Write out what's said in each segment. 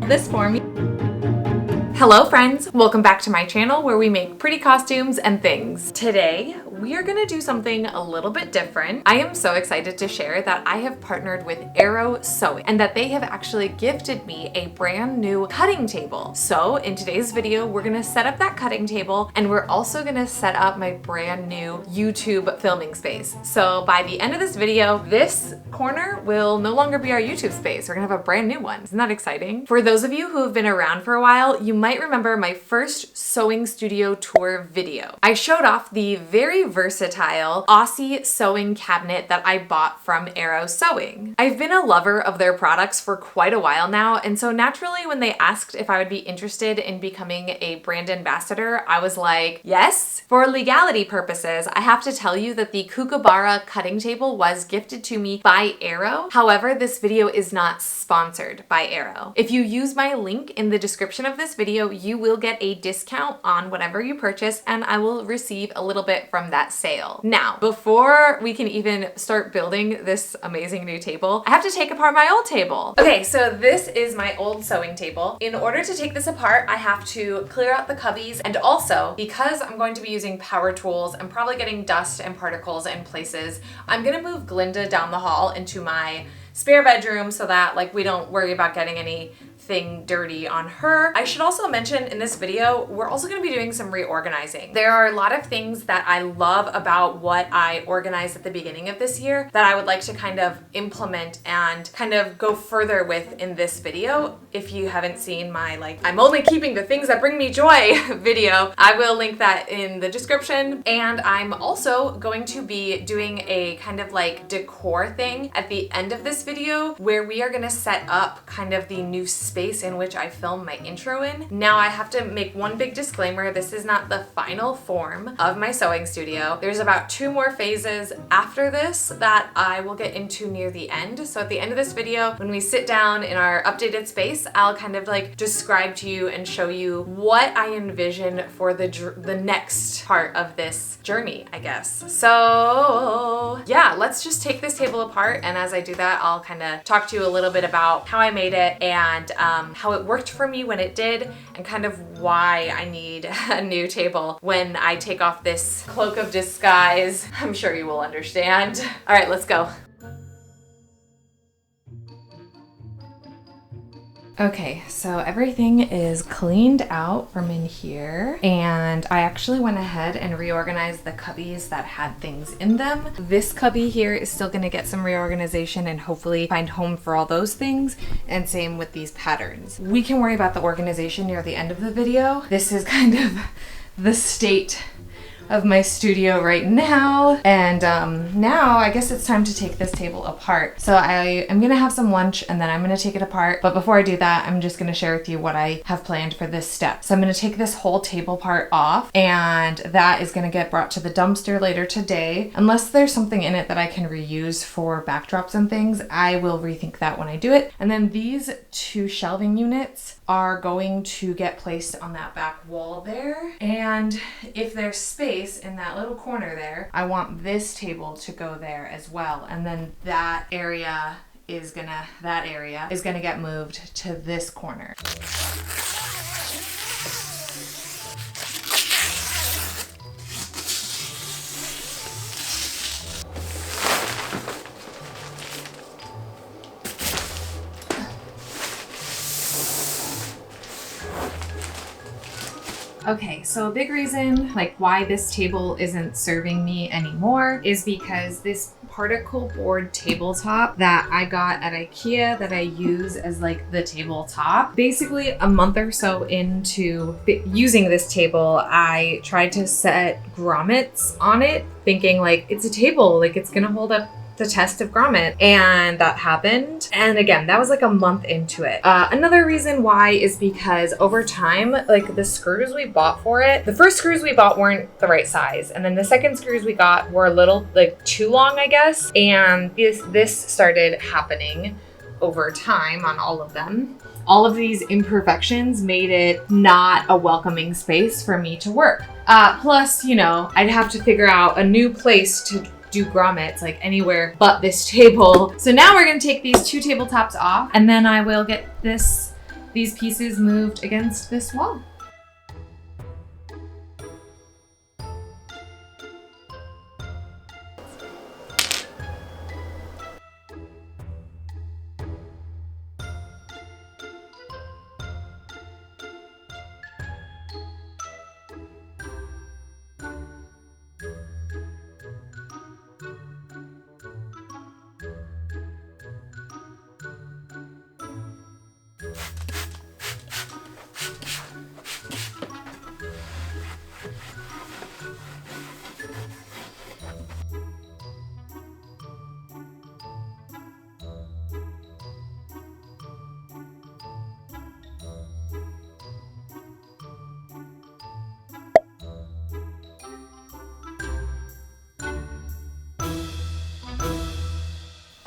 this for me. Hello friends, welcome back to my channel where we make pretty costumes and things. Today, we are gonna do something a little bit different. I am so excited to share that I have partnered with Arrow Sewing and that they have actually gifted me a brand new cutting table. So in today's video, we're gonna set up that cutting table and we're also gonna set up my brand new YouTube filming space. So by the end of this video, this corner will no longer be our YouTube space. We're gonna have a brand new one. Isn't that exciting? For those of you who have been around for a while, you might remember my first sewing studio tour video. I showed off the very versatile Aussie sewing cabinet that I bought from Arrow Sewing. I've been a lover of their products for quite a while now, and so naturally when they asked if I would be interested in becoming a brand ambassador, I was like, yes. For legality purposes, I have to tell you that the Kookaburra Cutting Table was gifted to me by Arrow. However, this video is not sponsored by Arrow. If you use my link in the description of this video, you will get a discount on whatever you purchase and I will receive a little bit from that sale. Now, before we can even start building this amazing new table, I have to take apart my old table. Okay, so this is my old sewing table. In order to take this apart, I have to clear out the cubbies, and also because I'm going to be using power tools and probably getting dust and particles in places, I'm gonna move Glinda down the hall into my spare bedroom so that like we don't worry about getting anything dirty on her. I should also mention in this video, we're also gonna be doing some reorganizing. There are a lot of things that I love about what I organized at the beginning of this year that I would like to kind of implement and kind of go further with in this video. If you haven't seen my like, I'm only keeping the things that bring me joy video, I will link that in the description. And I'm also going to be doing a kind of like decor thing at the end of this video where we are gonna set up kind of the new space in which I film my intro in. Now I have to make one big disclaimer, this is not the final form of my sewing studio. There's about 2 more phases after this that I will get into near the end. So at the end of this video, when we sit down in our updated space, I'll kind of like describe to you and show you what I envision for the next part of this journey, I guess. So yeah, let's just take this table apart, and as I do that, I'll kind of talk to you a little bit about how I made it and how it worked for me when it did, and kind of why I need a new table when I take off this cloak of disguise. I'm sure you will understand. All right, let's go. Okay, so everything is cleaned out from in here, and I actually went ahead and reorganized the cubbies that had things in them. This cubby here is still gonna get some reorganization and hopefully find home for all those things, and same with these patterns. We can worry about the organization near the end of the video. This is kind of the state of my studio right now, and now I guess it's time to take this table apart. So I am gonna have some lunch and then I'm gonna take it apart, but before I do that, I'm just gonna share with you what I have planned for this step. So I'm gonna take this whole table part off, and that is gonna get brought to the dumpster later today. Unless there's something in it that I can reuse for backdrops and things, I will rethink that when I do it. And then these 2 shelving units are going to get placed on that back wall there, and if there's space in that little corner there, I want this table to go there as well, and then that area is gonna get moved to this corner. Okay, so a big reason like why this table isn't serving me anymore is because this particle board tabletop that I got at IKEA that I use as like the tabletop. Basically a month or so into using this table, I tried to set grommets on it thinking like it's a table, like it's gonna hold up the test of grommet, and that happened. And again, that was like a month into it. Another reason why is because over time, like the screws we bought for it, the first screws we bought weren't the right size, and then the second screws we got were a little like too long, I guess, and this started happening over time on all of them. All of these imperfections made it not a welcoming space for me to work. Plus, you know, I'd have to figure out a new place to do grommets, like anywhere but this table. So now we're gonna take these 2 tabletops off, and then I will get this these pieces moved against this wall.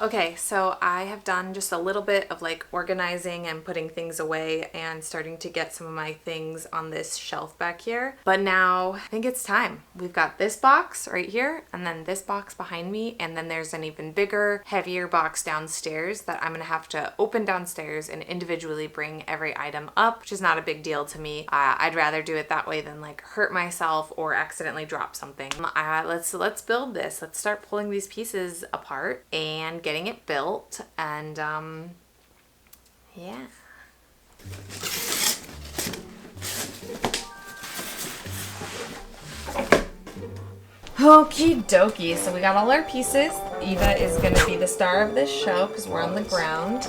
Okay, so I have done just a little bit of like organizing and putting things away and starting to get some of my things on this shelf back here. But now I think it's time. We've got this box right here and then this box behind me, and then there's an even bigger, heavier box downstairs that I'm gonna have to open downstairs and individually bring every item up, which is not a big deal to me. I'd rather do it that way than like hurt myself or accidentally drop something. Let's build this. Let's start pulling these pieces apart and getting it built, and yeah. Okie dokie, so we got all our pieces. Eva is gonna be the star of this show because we're on the ground.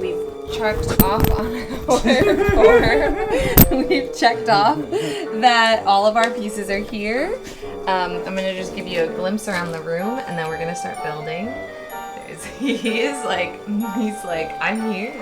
We've checked off on our we've checked off that all of our pieces are here. I'm gonna just give you a glimpse around the room and then we're gonna start building. He's like, I'm here.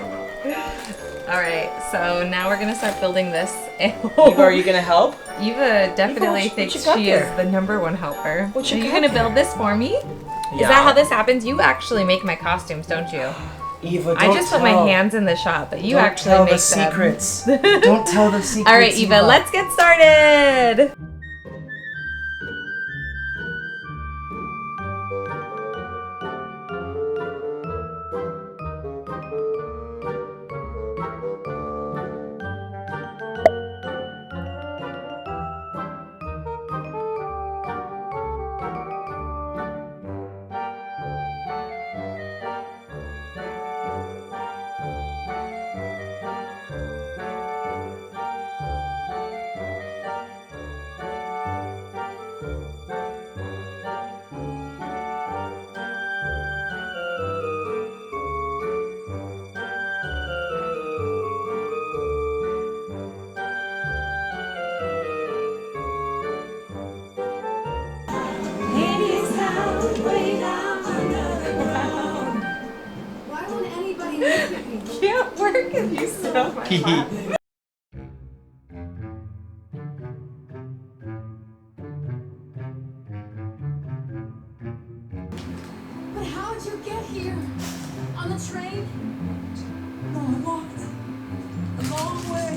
All right, so now we're gonna start building this. Eva, are you gonna help? Eva definitely thinks she is the #1 helper. What Are you gonna build this for me? Yeah. Is that how this happens? You actually make my costumes, don't you? Eva, don't I just put my hands in the shop, but you don't actually tell make the secrets. Don't tell the secrets. All right, Eva, let's get started. Can't work if you sit on my lap. But how did you get here? On the train? No, I walked a long way.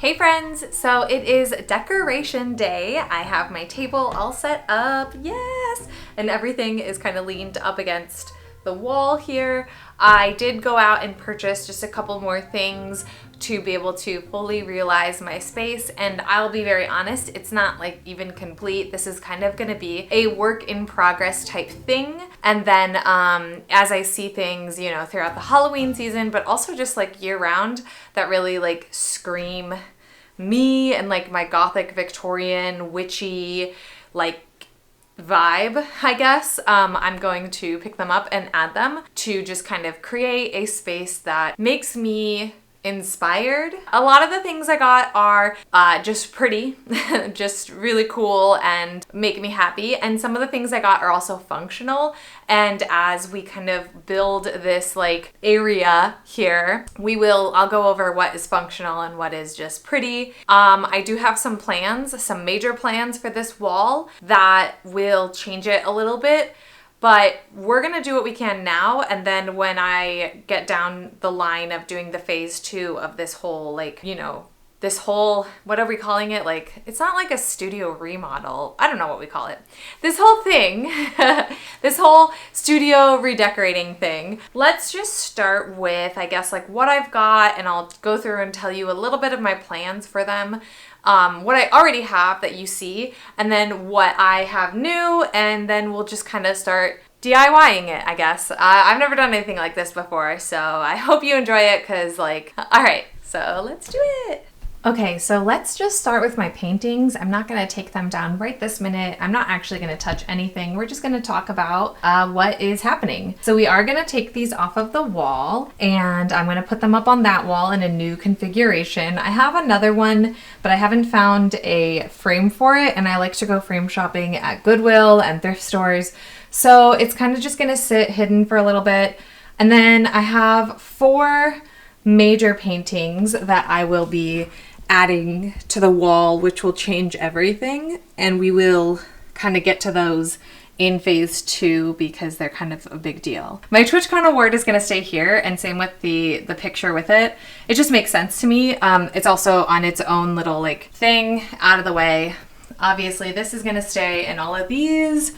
Hey friends, so it is decoration day. I have my table all set up, yes! And everything is kind of leaned up against the wall here. I did go out and purchase just a couple more things to be able to fully realize my space. And I'll be very honest, it's not like even complete. This is kind of gonna be a work in progress type thing. And then as I see things, you know, throughout the Halloween season, but also just like year round that really like scream me and like my gothic Victorian witchy like vibe, I guess, I'm going to pick them up and add them to just kind of create a space that makes me inspired. A lot of the things I got are just pretty, just really cool and make me happy. And some of the things I got are also functional. And as we kind of build this like area here, I'll go over what is functional and what is just pretty. I do have some plans, some major plans for this wall that will change it a little bit. But we're gonna do what we can now, and then when I get down the line of doing the phase 2 of this whole, like, you know, this whole, what are we calling it? Like, it's not like a studio remodel. I don't know what we call it. This whole thing, this whole studio redecorating thing. Let's just start with, I guess, like what I've got, and I'll go through and tell you a little bit of my plans for them. What I already have that you see, and then what I have new, and then we'll just kind of start DIYing it, I guess. I've never done anything like this before, so I hope you enjoy it, because like, all right, so let's do it. Okay, so let's just start with my paintings. I'm not going to take them down right this minute. I'm not actually going to touch anything. We're just going to talk about what is happening. So we are going to take these off of the wall, and I'm going to put them up on that wall in a new configuration. I have another one, but I haven't found a frame for it, and I like to go frame shopping at Goodwill and thrift stores. So it's kind of just going to sit hidden for a little bit. And then I have 4 major paintings that I will be adding to the wall, which will change everything, and we will kind of get to those in phase 2 because they're kind of a big deal. My TwitchCon award is going to stay here, and same with the picture with it. It just makes sense to me. It's also on its own little like thing out of the way. Obviously this is going to stay, and all of these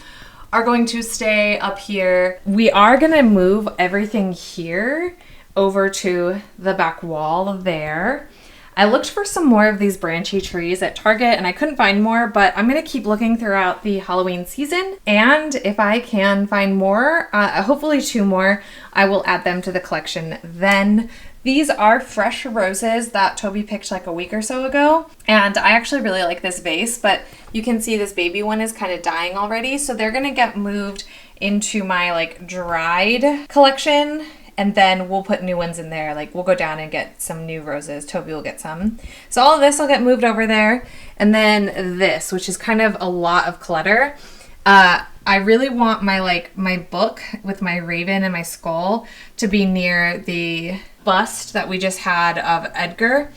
are going to stay up here. We are going to move everything here over to the back wall there. I looked for some more of these branchy trees at Target and I couldn't find more, but I'm gonna keep looking throughout the Halloween season, and if I can find more, hopefully 2 more, I will add them to the collection then. These are fresh roses that Toby picked like a week or so ago, and I actually really like this vase, but you can see this baby one is kind of dying already, so they're gonna get moved into my like dried collection. And then we'll put new ones in there. Like we'll go down and get some new roses. Toby will get some. So all of this will get moved over there. And then this, which is kind of a lot of clutter. I really want my book with my raven and my skull to be near the bust that we just had of Edgar.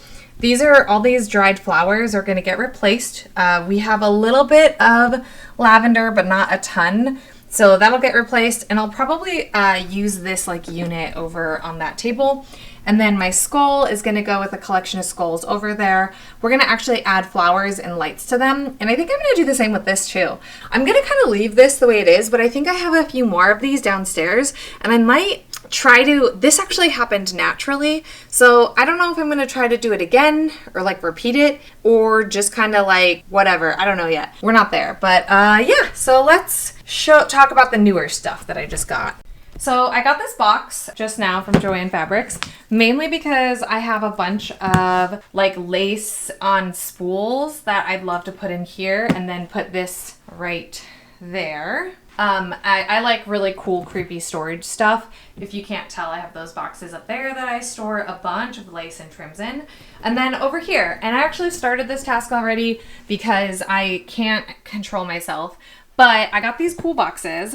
All these dried flowers are going to get replaced. We have a little bit of lavender, but not a ton. So that'll get replaced, and I'll probably use this like unit over on that table. And then my skull is going to go with a collection of skulls over there. We're going to actually add flowers and lights to them. And I think I'm going to do the same with this too. I'm going to kind of leave this the way it is, but I think I have a few more of these downstairs, and I might try to, this actually happened naturally. So I don't know if I'm going to try to do it again or like repeat it, or just kind of like whatever. I don't know yet. We're not there, but yeah. So let's talk about the newer stuff that I just got. So I got this box just now from Joann Fabrics, mainly because I have a bunch of like lace on spools that I'd love to put in here, and then put this right there. I like really cool, creepy storage stuff. If you can't tell, I have those boxes up there that I store a bunch of lace and trims in. And then over here, and I actually started this task already because I can't control myself, but I got these cool boxes,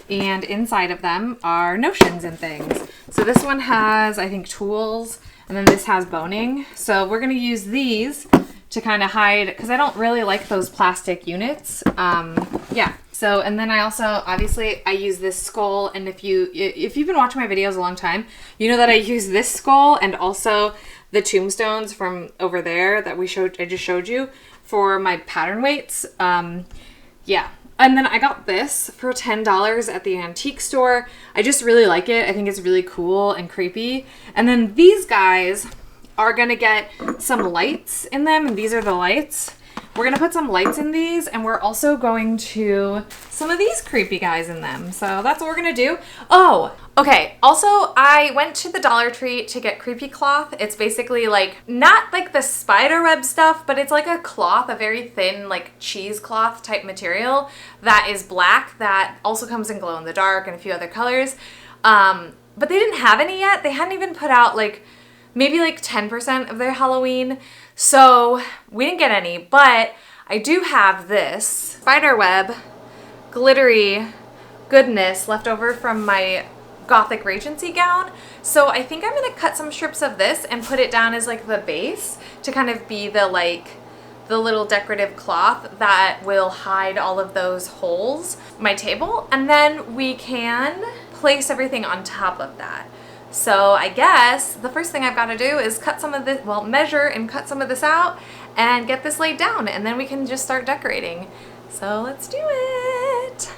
and inside of them are notions and things. So this one has, I think, tools, and then this has boning. So we're going to use these to kind of hide, because I don't really like those plastic units. Yeah. So, and then I also, obviously, I use this skull, and if you've been watching my videos a long time, you know that I use this skull and also the tombstones from over there that I just showed you for my pattern weights. Yeah. And then I got this for $10 at the antique store. I just really like it. I think it's really cool and creepy. And then these guys, are gonna get some lights in them, and these are the lights. We're gonna put some lights in these, and we're also going to some of these creepy guys in them. So that's what we're gonna do. Oh, okay. Also, I went to the Dollar Tree to get creepy cloth. It's basically like, not like the spider web stuff, but it's like a cloth, a very thin like cheesecloth type material that is black, that also comes in glow in the dark and a few other colors. But they didn't have any yet. They hadn't even put out like maybe like 10% of their Halloween. So we didn't get any, but I do have this spiderweb glittery goodness left over from my Gothic Regency gown. So I think I'm gonna cut some strips of this and put it down as like the base to kind of be the little decorative cloth that will hide all of those holes, my table, and then we can place everything on top of that. So I guess the first thing I've got to do is cut some of this, well, measure and cut some of this out and get this laid down, and then we can just start decorating. So let's do it.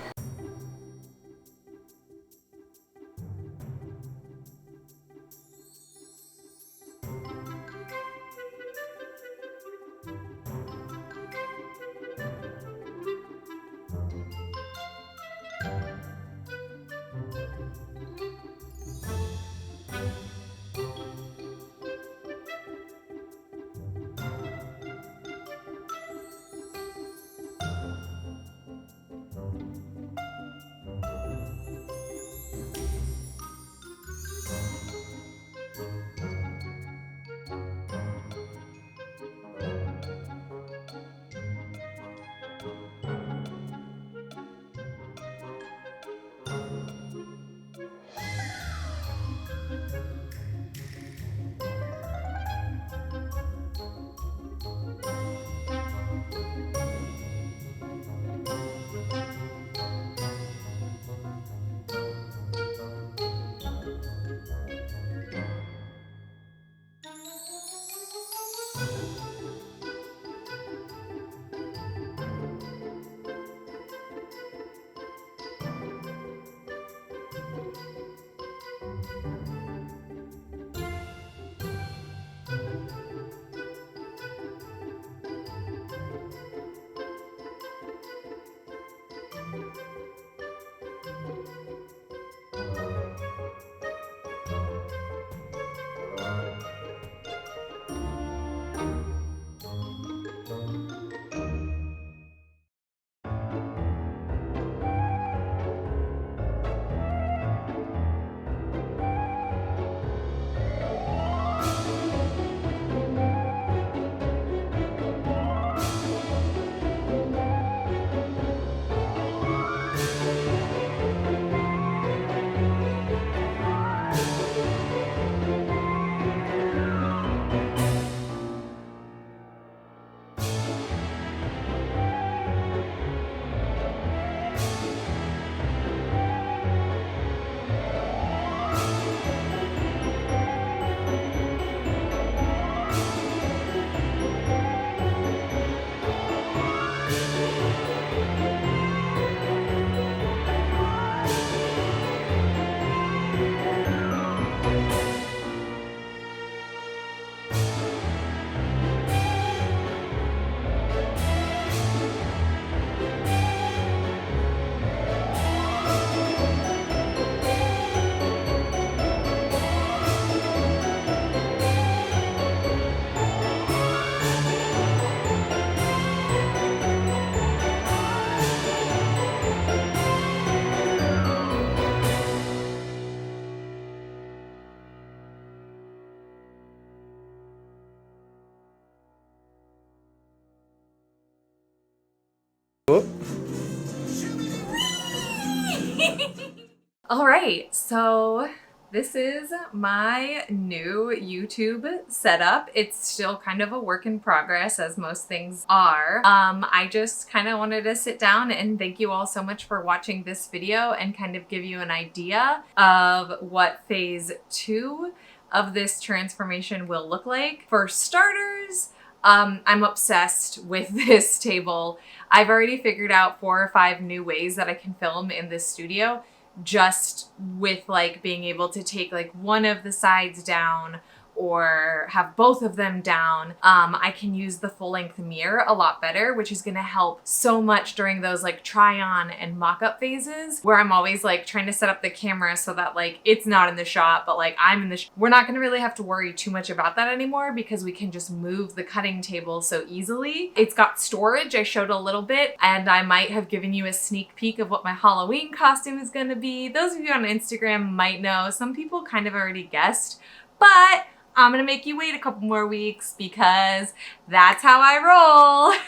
All right, so this is my new YouTube setup. It's still kind of a work in progress, as most things are. I just kind of wanted to sit down and thank you all so much for watching this video and kind of give you an idea of what phase 2 of this transformation will look like. For starters, I'm obsessed with this table. I've already figured out 4 or 5 new ways that I can film in this studio, just with like being able to take like one of the sides down or have both of them down, I can use the full length mirror a lot better, which is gonna help so much during those like try on and mock-up phases where I'm always like trying to set up the camera so that like it's not in the shot, but like I'm in the We're not gonna really have to worry too much about that anymore because we can just move the cutting table so easily. It's got storage, I showed a little bit, and I might have given you a sneak peek of what my Halloween costume is gonna be. Those of you on Instagram might know. Some people kind of already guessed, but I'm gonna make you wait a couple more weeks because that's how I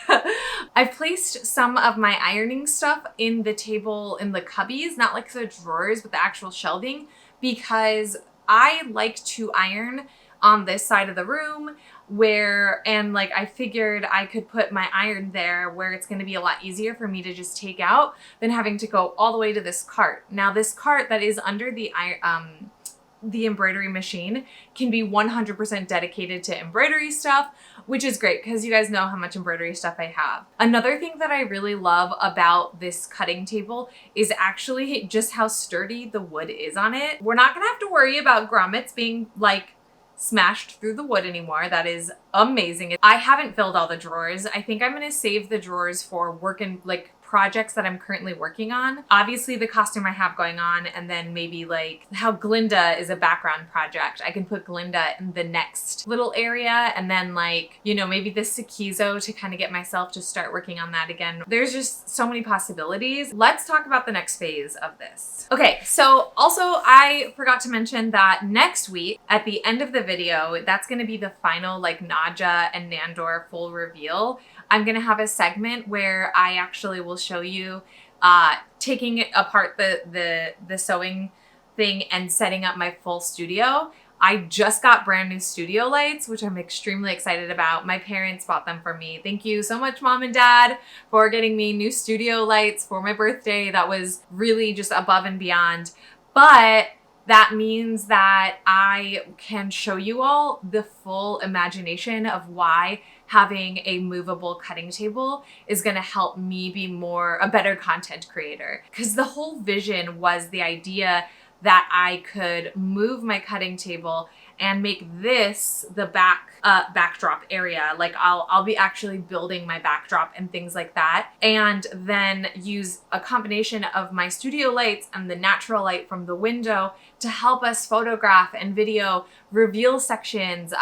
roll. I've placed some of my ironing stuff in the table in the cubbies, not like the drawers, but the actual shelving, because I like to iron on this side of the room and like I figured I could put my iron there where it's going to be a lot easier for me to just take out than having to go all the way to this cart. Now this cart that is under the embroidery machine can be 100% dedicated to embroidery stuff, which is great because you guys know how much embroidery stuff I have. Another thing that I really love about this cutting table is actually just how sturdy the wood is on it. We're not gonna have to worry about grommets being like smashed through the wood anymore. That is amazing. I haven't filled all the drawers. I think I'm gonna save the drawers for working like projects that I'm currently working on. Obviously the costume I have going on, and then maybe like how Glinda is a background project. I can put Glinda in the next little area, and then like, you know, maybe this Sikizo to kind of get myself to start working on that again. There's just so many possibilities. Let's talk about the next phase of this. Okay, so also I forgot to mention that next week at the end of the video, that's gonna be the final like Nadja and Nandor full reveal. I'm gonna have a segment where I actually will show you taking apart the sewing thing and setting up my full studio. I just got brand new studio lights, which I'm extremely excited about. My parents bought them for me. Thank you so much, Mom and Dad, for getting me new studio lights for my birthday. That was really just above and beyond. But that means that I can show you all the full imagination of why having a movable cutting table is gonna help me be a better content creator. Because the whole vision was the idea that I could move my cutting table and make this the backdrop area. Like I'll be actually building my backdrop and things like that. And then use a combination of my studio lights and the natural light from the window to help us photograph and video reveal sections,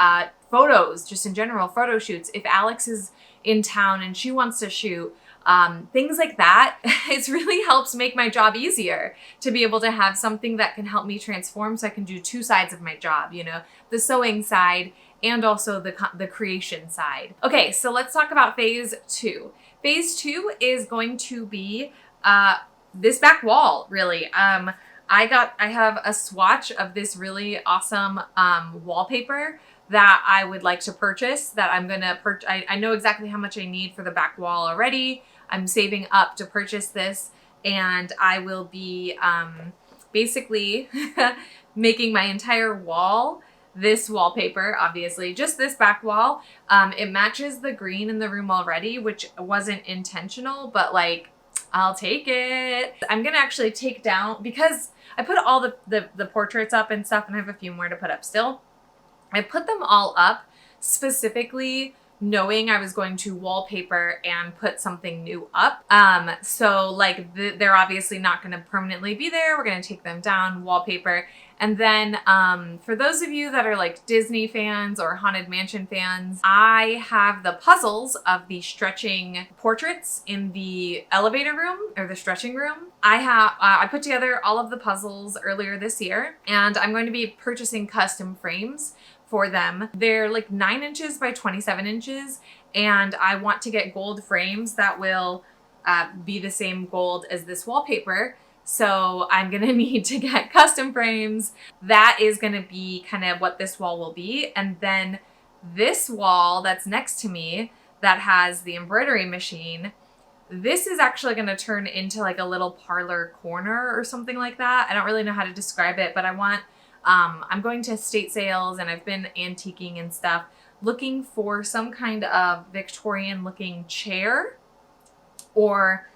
photos, just in general, photo shoots. If Alex is in town and she wants to shoot, things like that, it really helps make my job easier to be able to have something that can help me transform so I can do two sides of my job, you know, the sewing side and also the creation side. Okay, so let's talk about phase 2. Phase 2 is going to be this back wall, really. I have a swatch of this really awesome wallpaper that I would like to purchase, that I'm gonna purchase. I know exactly how much I need for the back wall already. I'm saving up to purchase this, and I will be basically making my entire wall this wallpaper, obviously, just this back wall. It matches the green in the room already, which wasn't intentional, but like, I'll take it. I'm gonna actually take down, because I put all the portraits up and stuff, and I have a few more to put up still. I put them all up specifically knowing I was going to wallpaper and put something new up. So like they're obviously not going to permanently be there. We're going to take them down, wallpaper. And then for those of you that are like Disney fans or Haunted Mansion fans, I have the puzzles of the stretching portraits in the elevator room, or the stretching room. I put together all of the puzzles earlier this year, and I'm going to be purchasing custom frames for them. They're like 9 inches by 27 inches, and I want to get gold frames that will be the same gold as this wallpaper. So I'm gonna need to get custom frames. That is gonna be kind of what this wall will be. And then this wall that's next to me that has the embroidery machine, this is actually gonna turn into like a little parlor corner or something like that. I don't really know how to describe it, but I'm going to estate sales, and I've been antiquing and stuff, looking for some kind of Victorian looking chair, or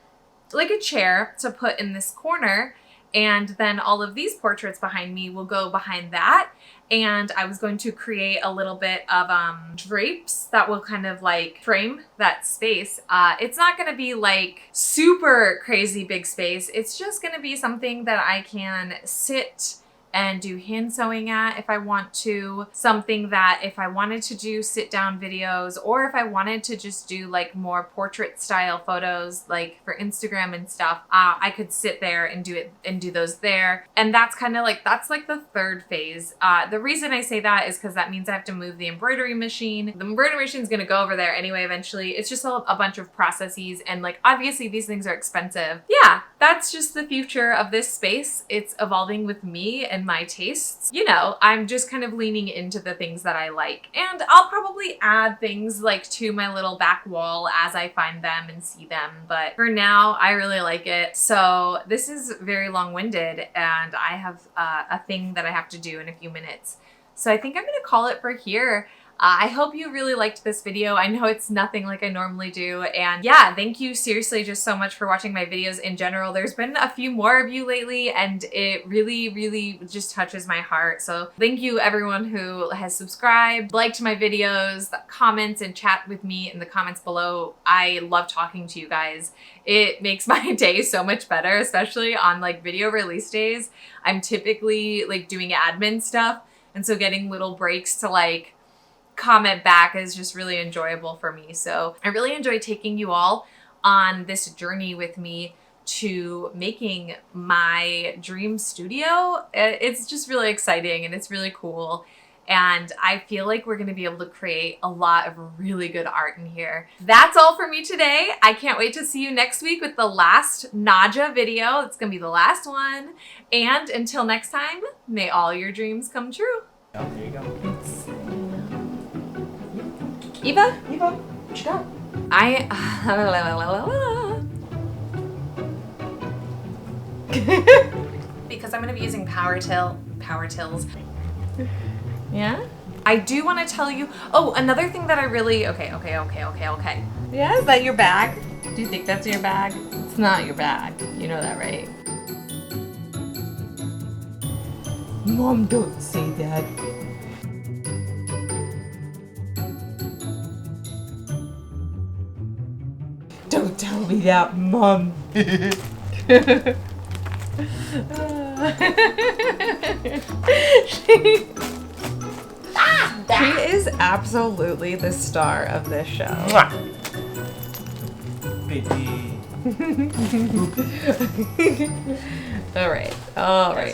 like a chair to put in this corner. And then all of these portraits behind me will go behind that. And I was going to create a little bit of drapes that will kind of like frame that space. It's not going to be like super crazy big space. It's just going to be something that I can sit and do hand sewing at if I want to, something that if I wanted to do sit down videos, or if I wanted to just do like more portrait style photos like for Instagram and stuff, I could sit there and do those there. And that's kind of like, that's like the third phase. The reason I say that is because that means I have to move the embroidery machine. The embroidery machine is going to go over there anyway eventually. It's just a bunch of processes, and like obviously these things are expensive. Yeah, that's just the future of this space. It's evolving with me and my tastes. You know, I'm just kind of leaning into the things that I like, and I'll probably add things like to my little back wall as I find them and see them, but for now I really like it. So this is very long-winded, and I have a thing that I have to do in a few minutes, so I think I'm gonna call it for here. I hope you really liked this video. I know it's nothing like I normally do. And yeah, thank you seriously just so much for watching my videos in general. There's been a few more of you lately, and it really, really just touches my heart. So thank you everyone who has subscribed, liked my videos, comments, and chat with me in the comments below. I love talking to you guys. It makes my day so much better, especially on like video release days. I'm typically like doing admin stuff, and so getting little breaks to like comment back is just really enjoyable for me. So I really enjoy taking you all on this journey with me to making my dream studio. It's just really exciting, and it's really cool. And I feel like we're going to be able to create a lot of really good art in here. That's all for me today. I can't wait to see you next week with the last Naja video. It's going to be the last one. And until next time, may all your dreams come true. Oh, there you go. Eva? Eva, what you got? Because I'm going to be using power tills. Yeah? I do want to tell you, oh, another thing that I really, okay. Yeah, is that your bag? Do you think that's your bag? It's not your bag. You know that, right? Mom, don't say that. Don't tell me that, Mom. She is absolutely the star of this show. Baby. All right.